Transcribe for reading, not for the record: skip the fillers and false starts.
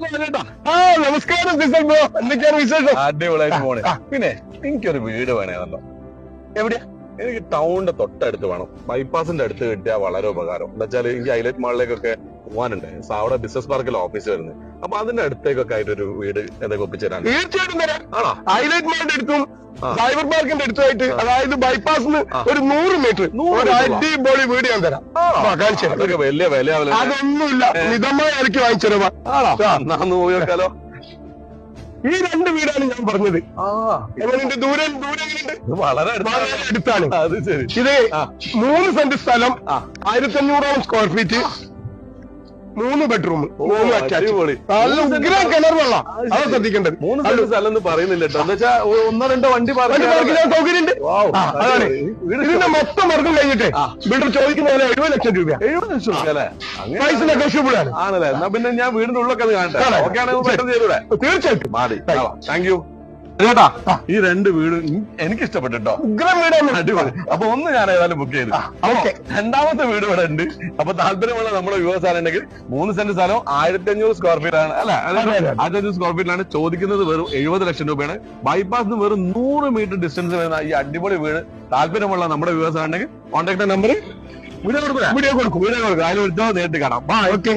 നമസ്കാരം ബ്രോ, എന്തൊക്കെയാണ് വിശേഷം? അടിപൊളിയായിട്ട് പോണേ. പിന്നെ എനിക്കൊരു വീട് വേണേന്നല്ലോ. എവിടെയാ? എനിക്ക് ടൗണിന്റെ തൊട്ടടുത്ത് വേണം. ബൈപ്പാസിന്റെ അടുത്ത് കിട്ടിയാൽ വളരെ ഉപകാരം. എന്താ വെച്ചാൽ എനിക്ക് ഹൈലൈറ്റ് മാളിലേക്കൊക്കെ പോകാനുണ്ട്. അവിടെ ബിസിനസ് പാർക്കിൽ ഓഫീസ് വരുന്നത്. അപ്പൊ അതിന്റെ അടുത്തേക്കൊക്കെ ആയിട്ടൊരു വീട് എന്തൊക്കെ ഒപ്പിച്ചു തരാൻ. തീർച്ചയായിട്ടും തരാം. ആണോ? ഹൈലൈറ്റ് മാളിന്റെ അടുത്തും സൈബർ പാർക്കിന്റെ അടുത്തായിട്ട്, അതായത് ബൈപ്പാസിന് ഒരു 100 മീറ്റർ ഒരു അടിപൊളി വീട് ഞാൻ തരാം. കാണിച്ചു തരാം. അതൊക്കെ വലിയ വിലയാവില്ല. അതൊന്നുമില്ല, മിതമായ വിലയ്ക്ക് വാങ്ങിച്ചു തരാം. പോയി വെക്കാലോ. ഈ 2 വീടാണ് ഞാൻ പറഞ്ഞത്. എങ്ങനെയുണ്ട്? ദൂരം എങ്ങനെയുണ്ട്? വളരെ അടുത്താണ്. അത് ശരി. ഇത് 3 സെന്റ് സ്ഥലം, 1500 സ്ക്വയർ ഫീറ്റ്, 3 ബെഡ്റൂം, 3 അറ്റാച്ച്ഡ്. നല്ല ഉഗ്ര കിണർ വെള്ളം. അത് ശ്രദ്ധിക്കേണ്ടത്. 3 സെന്റ് സ്ഥലം എന്ന് പറയുന്നില്ല കേട്ടോ. എന്താ വെച്ചാൽ 1-2 വണ്ടി സൗകര്യമുണ്ട്. അതാണ് ഇതിന്റെ മൊത്തം വർഗം കഴിഞ്ഞിട്ട് ബിൽഡർ ചോദിക്കുന്ന പോലെ 70 ലക്ഷം രൂപ. 70 ലക്ഷം രൂപ അല്ലേ? പ്രൈസ് നെഗോഷ്യബിൾ ആണ്. ആണല്ലേ? എന്നാ പിന്നെ ഞാൻ വീടിന്റെ ഉള്ളൊക്കെ കാണട്ടെ. ഓക്കെ ആണെങ്കിൽ പെട്ടെന്ന് ചെയ്തൂടെ? തീർച്ചയായിട്ടും. മാറി. താങ്ക് യു ചേട്ടാ. ഈ 2 വീട് എനിക്ക് ഇഷ്ടപ്പെട്ടോ. ഉഗ്രം വീടാണ്. അടിപൊളി. അപ്പൊ ഒന്ന് ഞാൻ ഏതായാലും ബുക്ക് ചെയ്തു. രണ്ടാമത്തെ വീട് ഇവിടെ ഉണ്ട്. അപ്പൊ താല്പര്യമുള്ള നമ്മുടെ വ്യൂവേഴ്സ് ഉണ്ടെങ്കിൽ 3 സെന്റ് സ്ഥലം 1500 സ്ക്വയർ ഫീറ്റ് ആണ് അല്ലെ? 1500 സ്ക്വയർ ഫീറ്റിലാണ് ചോദിക്കുന്നത്. വെറും 70 ലക്ഷം രൂപയാണ്. ബൈപ്പാസിന് വെറും 100 മീറ്റർ ഡിസ്റ്റൻസ് വരുന്ന ഈ അടിപൊളി വീട് താല്പര്യമുള്ള നമ്മുടെ വ്യൂവേഴ്സ് ഉണ്ടെങ്കിൽ കോൺടാക്ട് നമ്പർ വീഡിയോ കൊടുക്കും. അതിൽ നേരിട്ട് കാണാം. ഓക്കെ.